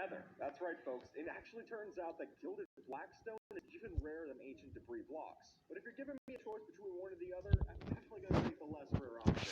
nether. That's right, folks. It actually turns out that gilded blackstone is even rarer than ancient debris blocks. But if you're giving me a choice between one or the other, I'm definitely going to take the less rare option.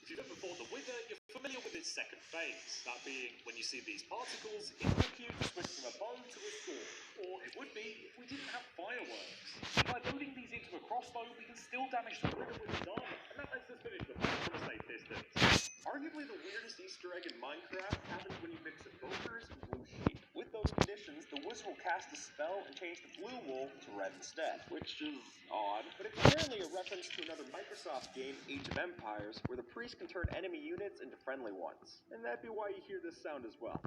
If you've ever fought the Wither, you're familiar with its second phase, that being when you see these particles, invoke you to switch from a bow to a sword. Or it would be if we didn't have fireworks. By loading these into a crossbow, we can still damage the Wither with his armor, and that lets us finish the fight from a safe distance. Arguably the weirdest Easter egg in Minecraft happens when you mix ogres and blue sheep. With those conditions, the wizard will cast a spell and change the blue wool to red instead, which is odd, but it's apparently a reference to another Microsoft game, Age of Empires, where the priest can turn enemy units into friendly ones. And that'd be why you hear this sound as well.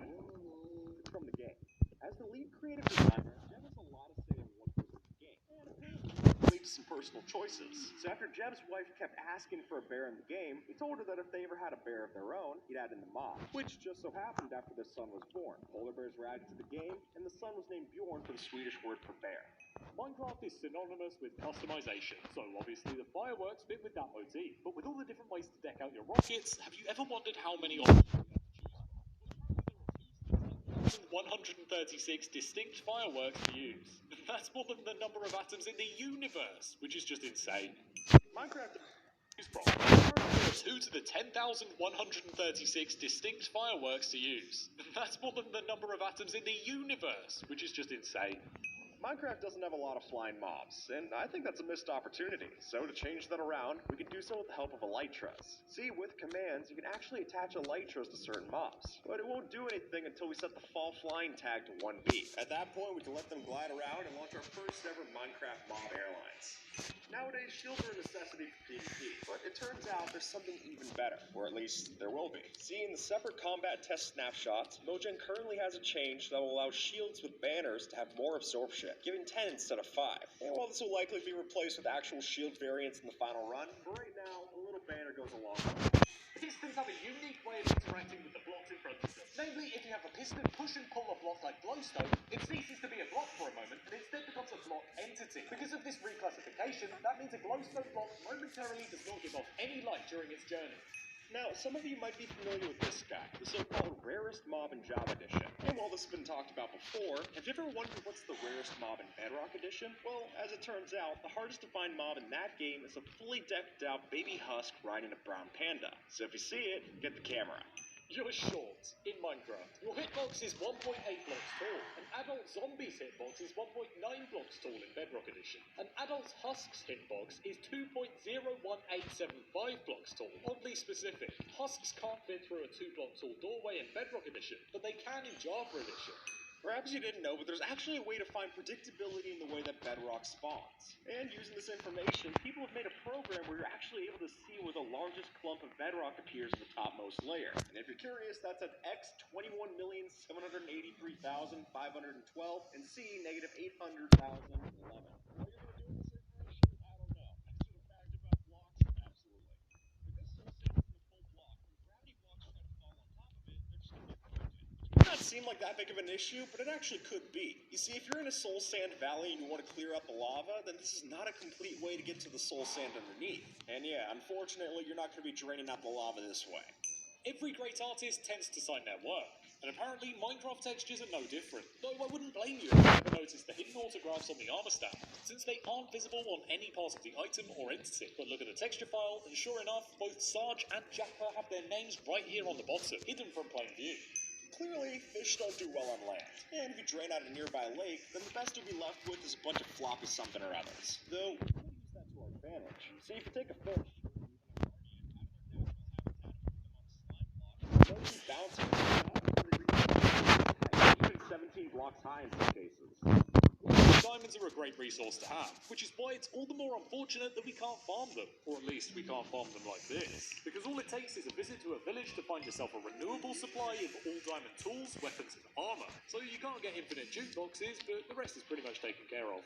It's from the game. As the lead creative designer, Jeb has a lot to say on what goes into the game, and apparently lead to some personal choices. So after Jeb's wife kept asking for a bear in the game, he told her that if they ever had a bear of their own, he'd add in the mob, which just so happened after their son was born. Polar bears were added to the game, and the son was named Bjorn for the Swedish word for bear. Minecraft is synonymous with customization, so obviously the fireworks fit with that motif. But with all the different ways to deck out your rockets, have you ever wondered how many options you have to choose from? 136 distinct fireworks to use. That's more than the number of atoms in the universe, which is just insane. Minecraft There are 2 to the 10,136 distinct fireworks to use. That's more than the number of atoms in the universe, which is just insane. Minecraft doesn't have a lot of flying mobs, and I think that's a missed opportunity. So to change that around, we can do so with the help of elytras. See, with commands, you can actually attach elytras to certain mobs, but it won't do anything until we set the fall flying tag to 1B. At that point, we can let them glide around and launch our first ever Minecraft mob airlines. Nowadays, shields are a necessity for PvP, but it turns out there's something even better, or at least there will be. See, in the separate combat test snapshots, Mojang currently has a change that will allow shields with banners to have more absorption, giving 10 instead of 5. And while this will likely be replaced with actual shield variants in the final run, for right now, a little banner goes a long way. Pistons have a unique way of interacting with the blocks in front of them. Namely, if you have a piston push and pull a block like glowstone, it ceases to be a block for a moment and instead becomes a block entity. Because of this reclassification, that means a glowstone block momentarily does not give off any light during its journey. Now, some of you might be familiar with this guy, the so-called rarest mob in Java Edition. And while this has been talked about before, have you ever wondered what's the rarest mob in Bedrock Edition? Well, as it turns out, the hardest to find mob in that game is a fully decked out baby husk riding a brown panda. So if you see it, get the camera. You're short in Minecraft. Your hitbox is 1.8 blocks tall. An adult zombie's hitbox is 1.9 blocks tall in Bedrock Edition. An adult husk's hitbox is 2.01875 blocks tall. Oddly specific. Husks can't fit through a 2-block tall doorway in Bedrock Edition, but they can in Java Edition. Perhaps you didn't know, but there's actually a way to find predictability in the way that Bedrock spawns. And using this information, people have made a program where you're actually able to see where the largest clump of bedrock appears in the topmost layer. And if you're curious, that's at X 21,783,512 and C negative 800,011. What you're going to do with this information? I don't know. Is it a fact about blocks? Absolutely. With this associated with a full block, when gravity blocks try to fall on top of it, they're just going to get broken. It might not seem like that big of an issue, but it actually could be. You see, if you're in a soul sand valley and you want to clear out the lava, then this is not a complete way to get to the soul sand underneath. And yeah, unfortunately, you're not going to be draining out the lava this way. Every great artist tends to sign their work, and apparently Minecraft textures are no different. Though I wouldn't blame you if you ever noticed the hidden autographs on the armor stamp, since they aren't visible on any part of the item or entity. But look at the texture file, and sure enough, both Sarge and Japper have their names right here on the bottom, hidden from plain view. Clearly, fish don't do well on land, and if you drain out a nearby lake, then the best you'll be left with is a bunch of floppy something or others. Though, we can use that to our advantage. See, if you take a fish, they'll keep bouncing, even 17 blocks high in some cases. Diamonds are a great resource to have, which is why it's all the more unfortunate that we can't farm them. Or at least we can't farm them like this. Because all it takes is a visit to a village to find yourself a renewable supply of all diamond tools, weapons, and armor. So you can't get infinite jukeboxes, but the rest is pretty much taken care of.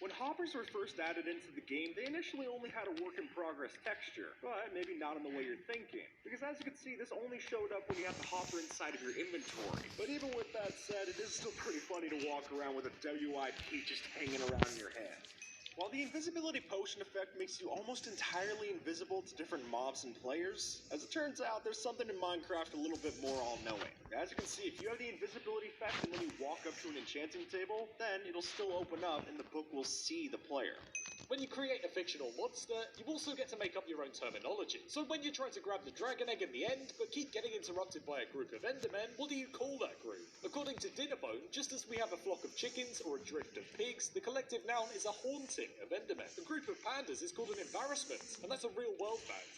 When hoppers were first added into the game, they initially only had a work-in-progress texture, but maybe not in the way you're thinking. Because as you can see, this only showed up when you had the hopper inside of your inventory. But even with that said, it is still pretty funny to walk around with a WIP just hanging around in your hand. While the invisibility potion effect makes you almost entirely invisible to different mobs and players, as it turns out, there's something in Minecraft a little bit more all-knowing. As you can see, if you have the invisibility effect and then you walk up to an enchanting table, then it'll still open up and the book will see the player. When you create a fictional monster, you also get to make up your own terminology. So when you try to grab the dragon egg in the end, but keep getting interrupted by a group of endermen, what do you call that group? According to Dinnerbone, just as we have a flock of chickens or a drift of pigs, the collective noun is a haunting of endermen. A group of pandas is called an embarrassment, and that's a real world fact.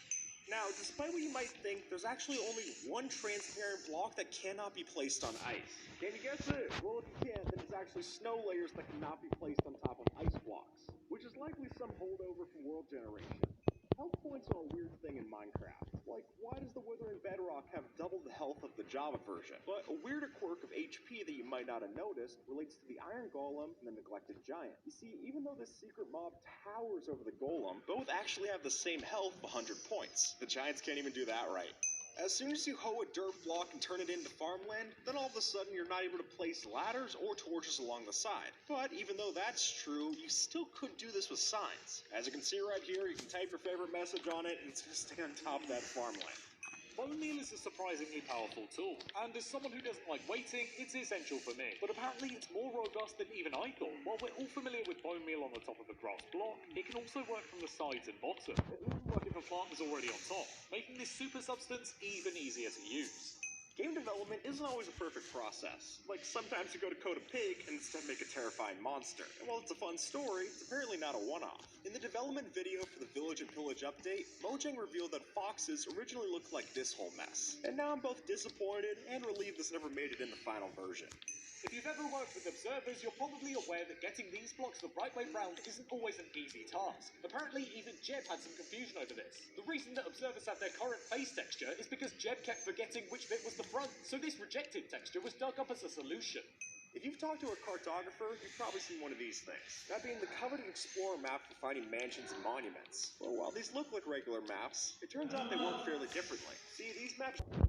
Now, despite what you might think, there's actually only one transparent block that cannot be placed on ice. Can you guess it? Well, if you can't, then it's actually snow layers that cannot be placed on top of ice blocks, which is likely some holdover from world generation. Health points are a weird thing in Minecraft. Like, why does the Wither in Bedrock have double the health of the Java version? But a weirder quirk of HP that you might not have noticed relates to the Iron Golem and the Neglected Giant. You see, even though this secret mob towers over the Golem, both actually have the same health of 100 points. The Giants can't even do that right. As soon as you hoe a dirt block and turn it into farmland, then all of a sudden you're not able to place ladders or torches along the side. But even though that's true, you still could do this with signs. As you can see right here, you can type your favorite message on it and it's going to stay on top of that farmland. Bone meal is a surprisingly powerful tool, and as someone who doesn't like waiting, it's essential for me. But apparently it's more robust than even I thought. While we're all familiar with bone meal on the top of a grass block, it can also work from the sides and bottom. It wouldn't work if a plant was already on top, making this super substance even easier to use. Game development isn't always a perfect process. Like, sometimes you go to code a pig and instead make a terrifying monster. And while it's a fun story, it's apparently not a one-off. In the development video for the Village and Pillage update, Mojang revealed that foxes originally looked like this whole mess. And now I'm both disappointed and relieved this never made it in the final version. If you've ever worked with observers, you're probably aware that getting these blocks the right way round isn't always an easy task. Apparently, even Jeb had some confusion over this. The reason that observers have their current face texture is because Jeb kept forgetting which bit was the front, so this rejected texture was dug up as a solution. If you've talked to a cartographer, you've probably seen one of these things. That being the coveted Explorer map for finding mansions and monuments. Well, while these look like regular maps, it turns out they work fairly differently. See, these maps still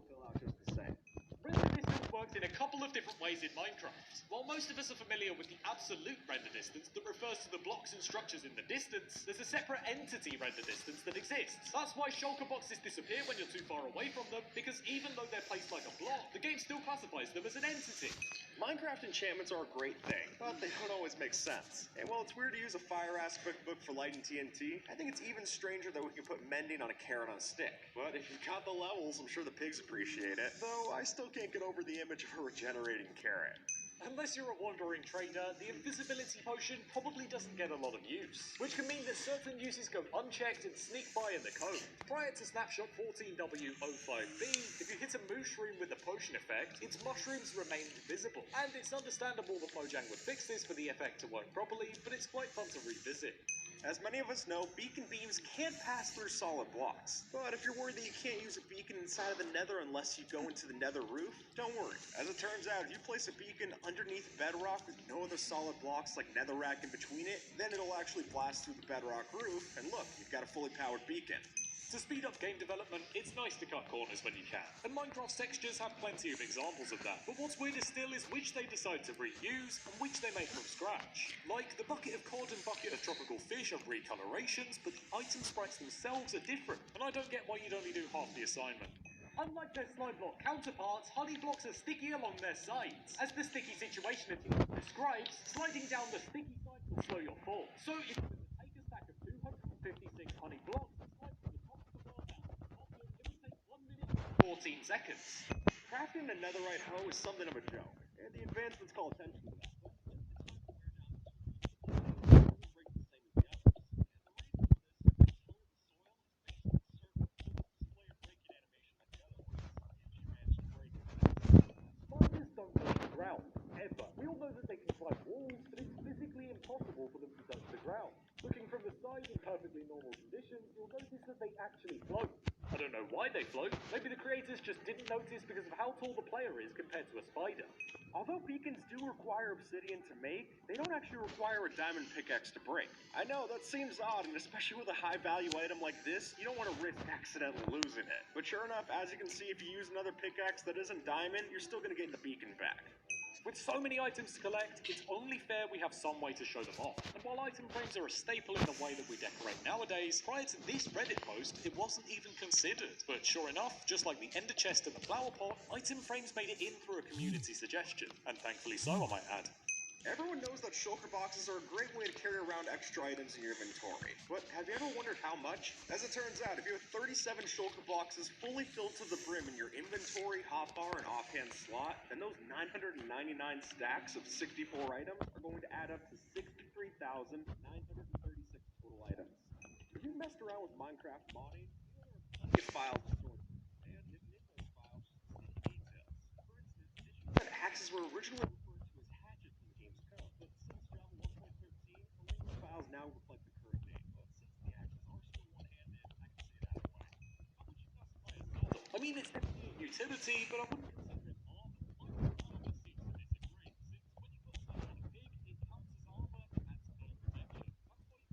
fill out just the same. Render distance works in a couple of different ways in Minecraft. While most of us are familiar with the absolute render distance that refers to the blocks and structures in the distance, there's a separate entity render distance that exists. That's why shulker boxes disappear when you're too far away from them, because even though they're placed like a block, the game still classifies them as an entity. Minecraft enchantments are a great thing, but they don't always make sense. And while it's weird to use a fire-ass quickbook for lighting TNT, I think it's even stranger that we can put mending on a carrot on a stick. But if you've got the levels, I'm sure the pigs appreciate it. Though I still can't get over the image of a regenerating carrot. Unless you're a wandering trader, the invisibility potion probably doesn't get a lot of use, which can mean that certain uses go unchecked and sneak by in the code. Prior to snapshot 14W05B, if you hit a mushroom with the potion effect, its mushrooms remained visible. And it's understandable that Mojang would fix this for the effect to work properly, but it's quite fun to revisit. As many of us know, beacon beams can't pass through solid blocks. But if you're worried that you can't use a beacon inside of the nether unless you go into the nether roof, don't worry. As it turns out, if you place a beacon underneath bedrock with no other solid blocks like netherrack in between it, then it'll actually blast through the bedrock roof, and look, you've got a fully powered beacon. To speed up game development, it's nice to cut corners when you can, and Minecraft's textures have plenty of examples of that, but what's weirder still is which they decide to reuse and which they make from scratch. Like, the bucket of cod and bucket of tropical fish are recolorations, but the item sprites themselves are different, and I don't get why you'd only do half the assignment. Unlike their slime block counterparts, honey blocks are sticky along their sides. As the sticky situation describes, sliding down the sticky side will slow your fall. So if you take a stack of 256 honey blocks, 14 seconds. Crafting a netherite hoe is something of a joke, and the advancements call attention to that. Spiders don't touch the ground, ever. We all know that they can climb walls, but it's physically impossible for them to touch the ground. Looking from the side in perfectly normal conditions, you'll notice that they actually float. I don't know why they float. Maybe the creators just didn't notice because of how tall the player is compared to a spider. Although beacons do require obsidian to make, they don't actually require a diamond pickaxe to break. I know, that seems odd, and especially with a high-value item like this, you don't want to risk accidentally losing it. But sure enough, as you can see, if you use another pickaxe that isn't diamond, you're still going to get the beacon back. With so many items to collect, it's only fair we have some way to show them off. And while item frames are a staple in the way that we decorate nowadays, prior to this Reddit post, it wasn't even considered. But sure enough, just like the ender chest and the flower pot, item frames made it in through a community suggestion. And thankfully so, I might add. Everyone knows that shulker boxes are a great way to carry around extra items in your inventory, but have you ever wondered how much? As it turns out, if you have 37 shulker boxes fully filled to the brim in your inventory, hotbar, and offhand slot, then those 999 stacks of 64 items are going to add up to 63,936 total items. If you messed around with Minecraft modding, you know there are plenty of files to store, and hidden in those files are details. For instance, did you know that axes were originally referred to as hatchets in the game's code, but since Java 1.13, original files now reflect the current name. But since the axes are still one-handed, I can say that anyway. How would you classify a sword? I mean, it's definitely a utility, but I wouldn't consider it armor. Microsoft seems to disagree, since when you put stuff on a pig, it counts as armor and adds further protection. That's why you can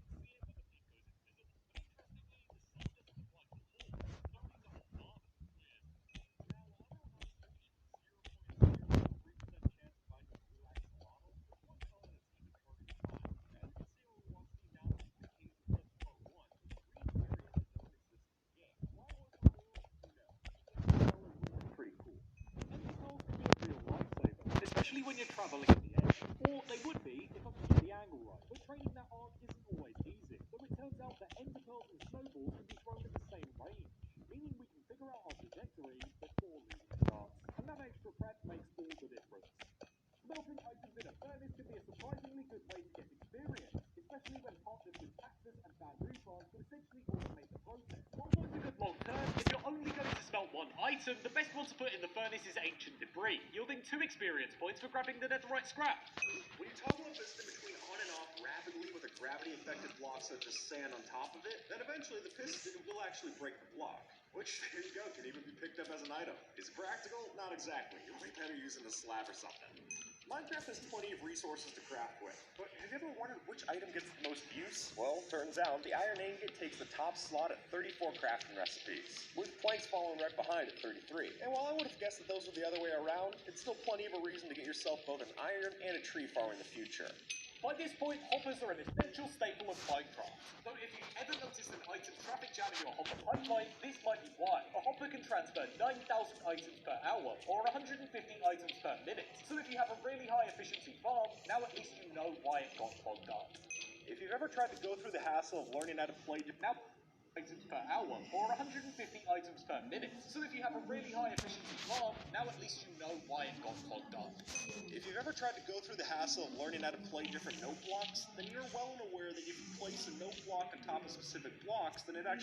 see it when the pig goes invisible. But interestingly, the same doesn't apply to the horse. It only the whole farm. Weird. Now, I know I'm not assuming 0.003% chance of finding a blue axolotl, there's one fellow that's even harder to find. As you can see when we walk Steam down to the Kings of Clips Part 1, the green area that don't exist in the game. Why was it blue? Who knows? But those colors would have been pretty cool. Ender pearls can be a real lifesaver, especially when you're traveling in the air. Or they would be if I could get the angle right. But training that art isn't always easy, though it turns out that ender pearls and snowballs can be thrown at the same range, meaning we can figure out our trajectory before losing starts. And that extra prep makes all the difference. Melting items in a furnace can be a surprisingly good way to get experience, especially when partnered with cactus and bamboo plants can essentially automate the process. While those are good long term, if you're only going to smelt one item, the best one to put in the furnace is ancient debris, yielding 2 experience points for grabbing the netherite scrap. When you toggle a piston between on and off rapidly with a gravity-affected block such as sand on top of it, then eventually the piston will actually break the block. Which, there you go, can even be picked up as an item. Is it practical? Not exactly. You'll be better using a slab or something. Minecraft has plenty of resources to craft with, but have you ever wondered which item gets the most use? Well, turns out the iron ingot takes the top slot at 34 crafting recipes, with planks falling right behind at 33. And while I would have guessed that those were the other way around, it's still plenty of a reason to get yourself both an iron and a tree farm in the future. By this point, hoppers are an essential staple of Minecraft. Though if you've ever noticed an item traffic jam in your hopper pipeline, this might be why. A hopper can transfer 9,000 items per hour, or 150 items per minute. So if you have a really high efficiency farm, now at least you know why it got clogged up. If you've ever tried to go through the hassle of learning how to play Now items per hour, or 150 items per minute. So if you have a really high efficiency farm, now at least you know why it got clogged up. If you've ever tried to go through the hassle of learning how to play different note blocks, then you're well aware that if you place a note block on top of specific blocks, then it actually